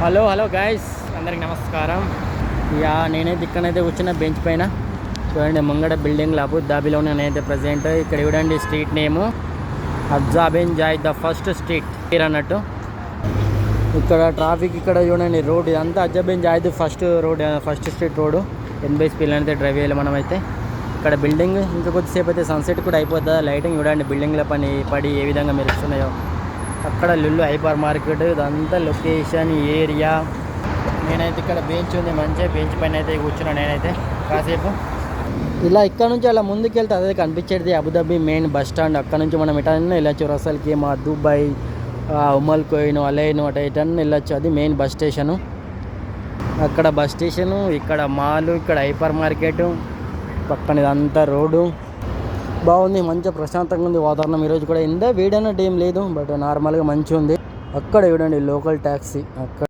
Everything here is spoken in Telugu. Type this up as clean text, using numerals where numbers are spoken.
హలో హలో గైస్, అందరికి నమస్కారం. నేనైతే ఇక్కడైతే కూర్చున్న బెంచ్ పైన. చూడండి, ముంగడ బిల్డింగ్లు అబుదాబిలో నేనైతే ప్రజెంట్. ఇక్కడ చూడండి, స్ట్రీట్ నేము అబ్జాబెన్ జాయ్ ద ఫస్ట్ స్ట్రీట్ here అన్నట్టు. ఇక్కడ ట్రాఫిక్, ఇక్కడ చూడండి రోడ్ ఇదంతా అబ్జాబెన్ జాయ్ the first road, first street road. 80 speed అయితే డ్రైవ్ చేయాలి మనమైతే. ఇక్కడ బిల్డింగ్ ఇంకా కొద్దిసేపు అయితే సన్సెట్ కూడా అయిపోతుంది. లైటింగ్ చూడండి, బిల్డింగ్ల పడి ఏ విధంగా మెరుస్తున్నాయో. అక్కడ లుల్లు హైపర్ మార్కెట్, ఇదంతా లొకేషన్ ఏరియా. నేనైతే ఇక్కడ బెంచ్ ఉంది, మంచిగా బెంచ్ పైన అయితే కూర్చున్నాను నేనైతే కాసేపు. ఇలా ఇక్కడ నుంచి అలా ముందుకు వెళ్తే అదే కనిపించేది అబుదాబి మెయిన్ బస్ స్టాండ్. అక్కడ నుంచి మనం ఎటన్నా వెళ్ళచ్చు, రసల్కి మా దుబాయ్, ఉమల్ కోయిన్, అలైన్ అటు ఎటన్నా వెళ్ళచ్చు. అది మెయిన్ బస్ స్టేషను. అక్కడ బస్ స్టేషను, ఇక్కడ మాల్, ఇక్కడ హైపర్ మార్కెట్, పక్కన ఇదంతా రోడ్డు. బాగుంది, మంచిగా ప్రశాంతంగా ఉంది వాతావరణం. ఈరోజు కూడా వేడి అన్నట్టు ఏం లేదు, బట్ నార్మల్గా మంచిగా ఉంది. అక్కడ చూడండి లోకల్ ట్యాక్సీ, అక్కడ